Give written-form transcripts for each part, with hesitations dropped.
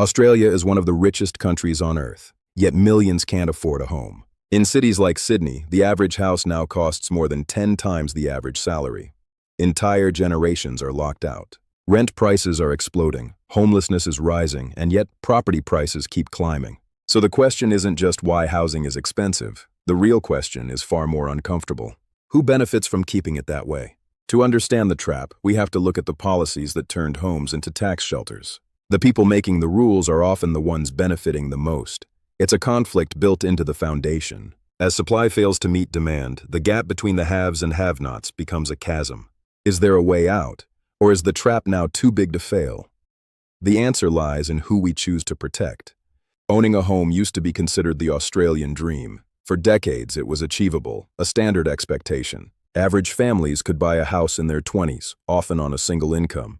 Australia is one of the richest countries on Earth, yet millions can't afford a home. In cities like Sydney, the average house now costs more than 10 times the average salary. Entire generations are locked out. Rent prices are exploding, homelessness is rising, and yet property prices keep climbing. So the question isn't just why housing is expensive. The real question is far more uncomfortable. Who benefits from keeping it that way? To understand the trap, we have to look at the policies that turned homes into tax shelters. The people making the rules are often the ones benefiting the most. It's a conflict built into the foundation. As supply fails to meet demand, the gap between the haves and have-nots becomes a chasm. Is there a way out? Or is the trap now too big to fail? The answer lies in who we choose to protect. Owning a home used to be considered the Australian dream. For decades, it was achievable, a standard expectation. Average families could buy a house in their 20s, often on a single income.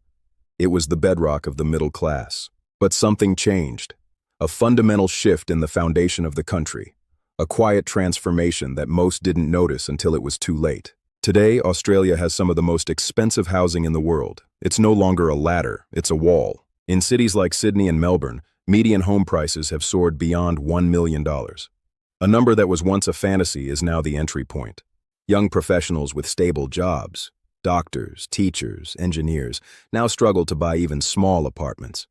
It was the bedrock of the middle class. But something changed. A fundamental shift in the foundation of the country. A quiet transformation that most didn't notice until it was too late. Today, Australia has some of the most expensive housing in the world. It's no longer a ladder, it's a wall. In cities like Sydney and Melbourne, median home prices have soared beyond $1 million. A number that was once a fantasy is now the entry point. Young professionals with stable jobs, doctors, teachers, engineers, now struggle to buy even small apartments.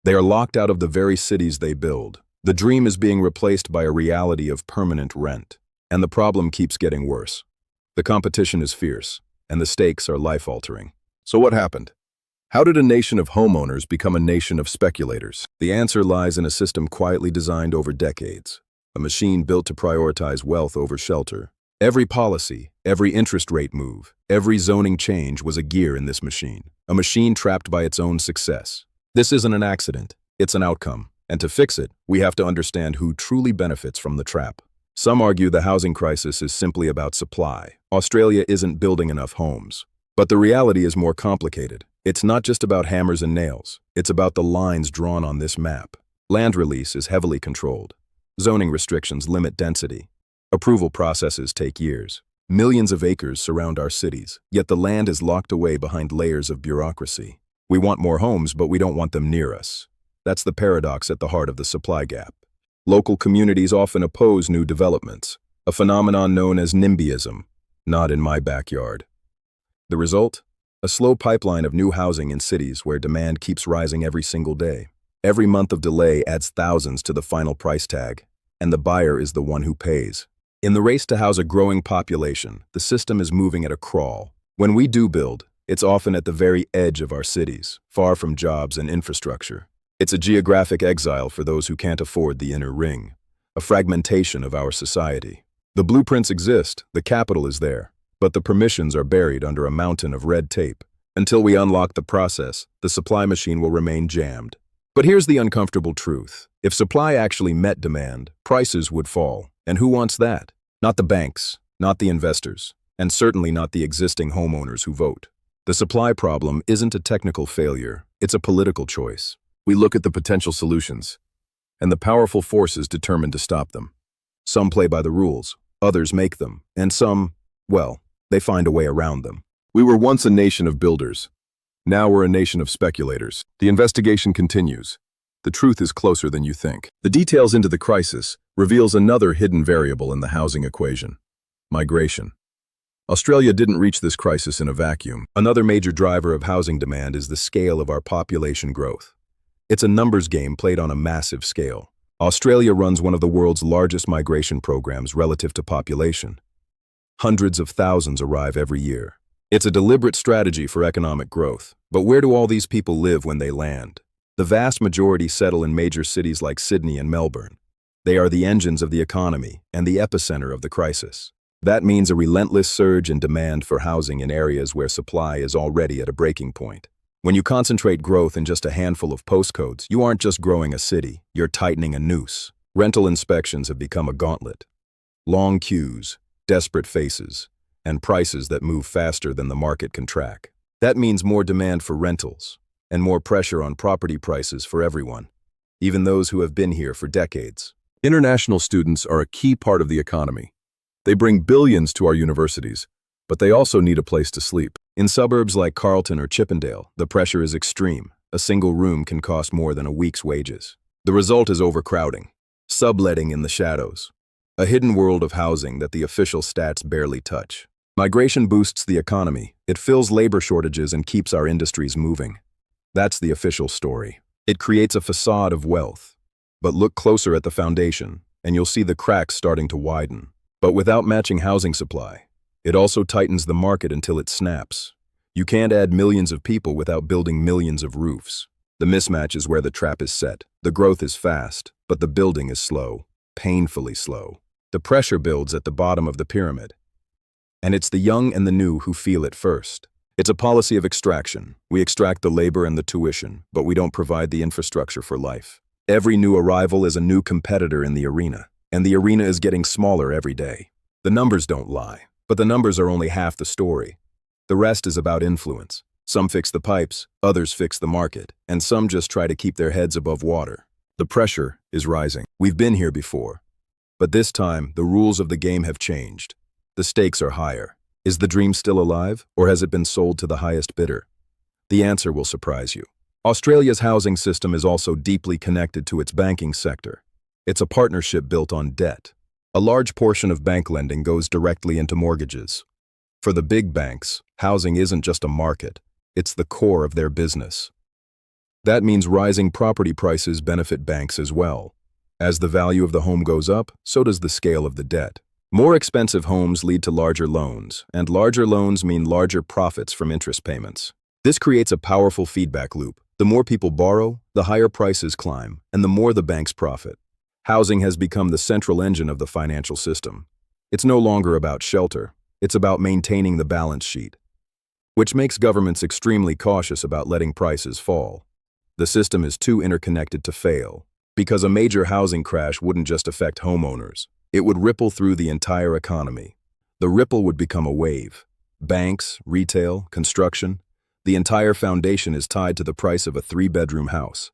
They are locked out of the very cities they build. The dream is being replaced by a reality of permanent rent. And the problem keeps getting worse. The competition is fierce, and the stakes are life-altering. So what happened? How did a nation of homeowners become a nation of speculators? The answer lies in a system quietly designed over decades, a machine built to prioritize wealth over shelter. Every policy, every interest rate move, every zoning change was a gear in this machine, a machine trapped by its own success. This isn't an accident, it's an outcome, and to fix it, we have to understand who truly benefits from the trap. Some argue the housing crisis is simply about supply. Australia isn't building enough homes. But the reality is more complicated. It's not just about hammers and nails. It's about the lines drawn on this map. Land release is heavily controlled. Zoning restrictions limit density. Approval processes take years. Millions of acres surround our cities, yet the land is locked away behind layers of bureaucracy. We want more homes, but we don't want them near us. That's the paradox at the heart of the supply gap. Local communities often oppose new developments, a phenomenon known as NIMBYism, not in my backyard. The result? A slow pipeline of new housing in cities where demand keeps rising every single day. Every month of delay adds thousands to the final price tag, and the buyer is the one who pays. In the race to house a growing population, the system is moving at a crawl. When we do build, it's often at the very edge of our cities, far from jobs and infrastructure. It's a geographic exile for those who can't afford the inner ring, a fragmentation of our society. The blueprints exist, the capital is there, but the permissions are buried under a mountain of red tape. Until we unlock the process, the supply machine will remain jammed. But here's the uncomfortable truth. If supply actually met demand, prices would fall. And who wants that? Not the banks, not the investors, and certainly not the existing homeowners who vote. The supply problem isn't a technical failure, it's a political choice. We look at the potential solutions, and the powerful forces determined to stop them. Some play by the rules, others make them, and some, well, they find a way around them. We were once a nation of builders. Now we're a nation of speculators. The investigation continues. The truth is closer than you think. The details into the crisis reveals another hidden variable in the housing equation: migration. Australia didn't reach this crisis in a vacuum. Another major driver of housing demand is the scale of our population growth. It's a numbers game played on a massive scale. Australia runs one of the world's largest migration programs relative to population. Hundreds of thousands arrive every year. It's a deliberate strategy for economic growth. But where do all these people live when they land? The vast majority settle in major cities like Sydney and Melbourne. They are the engines of the economy and the epicenter of the crisis. That means a relentless surge in demand for housing in areas where supply is already at a breaking point. When you concentrate growth in just a handful of postcodes, you aren't just growing a city, you're tightening a noose. Rental inspections have become a gauntlet. Long queues, desperate faces, and prices that move faster than the market can track. That means more demand for rentals, and more pressure on property prices for everyone, even those who have been here for decades. International students are a key part of the economy. They bring billions to our universities, but they also need a place to sleep. In suburbs like Carlton or Chippendale, the pressure is extreme. a single room can cost more than a week's wages. The result is overcrowding, subletting in the shadows, a hidden world of housing that the official stats barely touch. Migration boosts the economy, it fills labor shortages and keeps our industries moving. That's the official story. It creates a facade of wealth. But look closer at the foundation, and you'll see the cracks starting to widen. But without matching housing supply, it also tightens the market until it snaps. You can't add millions of people without building millions of roofs. The mismatch is where the trap is set. The growth is fast, but the building is slow, painfully slow. The pressure builds at the bottom of the pyramid. And it's the young and the new who feel it first. It's a policy of extraction. We extract the labor and the tuition, but we don't provide the infrastructure for life. Every new arrival is a new competitor in the arena, and the arena is getting smaller every day. The numbers don't lie, but the numbers are only half the story. The rest is about influence. Some fix the pipes, others fix the market, and some just try to keep their heads above water. The pressure is rising. We've been here before, but this time the rules of the game have changed. The stakes are higher. Is the dream still alive, or has it been sold to the highest bidder? The answer will surprise you. Australia's housing system is also deeply connected to its banking sector. It's a partnership built on debt. A large portion of bank lending goes directly into mortgages. For the big banks, housing isn't just a market, it's the core of their business. That means rising property prices benefit banks as well. As the value of the home goes up, so does the scale of the debt. More expensive homes lead to larger loans, and larger loans mean larger profits from interest payments. This creates a powerful feedback loop. The more people borrow, the higher prices climb, and the more the banks profit. Housing has become the central engine of the financial system. It's no longer about shelter, it's about maintaining the balance sheet, which makes governments extremely cautious about letting prices fall. The system is too interconnected to fail, because a major housing crash wouldn't just affect homeowners. It would ripple through the entire economy. The ripple would become a wave. Banks, retail, construction, the entire foundation is tied to the price of a 3-bedroom house.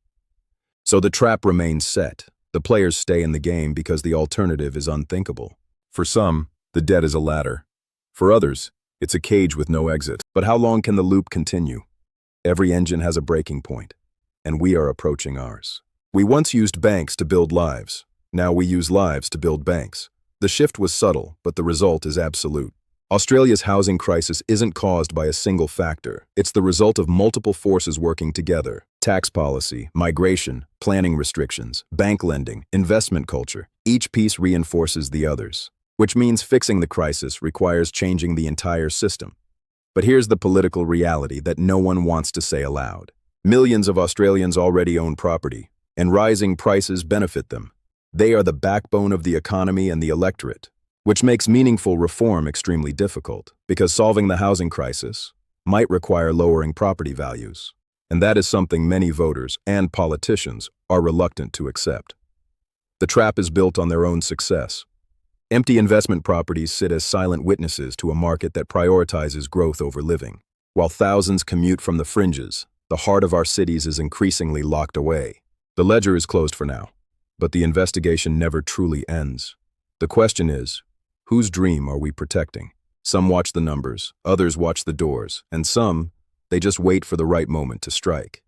So the trap remains set. The players stay in the game because the alternative is unthinkable. For some, the debt is a ladder. For others, it's a cage with no exit. But how long can the loop continue? Every engine has a breaking point, and we are approaching ours. We once used banks to build lives. Now we use lives to build banks. The shift was subtle, but the result is absolute. Australia's housing crisis isn't caused by a single factor. It's the result of multiple forces working together. Tax policy, migration, planning restrictions, bank lending, investment culture. Each piece reinforces the others, which means fixing the crisis requires changing the entire system. But here's the political reality that no one wants to say aloud. Millions of Australians already own property, and rising prices benefit them. They are the backbone of the economy and the electorate, which makes meaningful reform extremely difficult, because solving the housing crisis might require lowering property values. And that is something many voters and politicians are reluctant to accept. The trap is built on their own success. Empty investment properties sit as silent witnesses to a market that prioritizes growth over living. While thousands commute from the fringes, the heart of our cities is increasingly locked away. The ledger is closed for now, but the investigation never truly ends. The question is, whose dream are we protecting? Some watch the numbers, others watch the doors, and some, they just wait for the right moment to strike.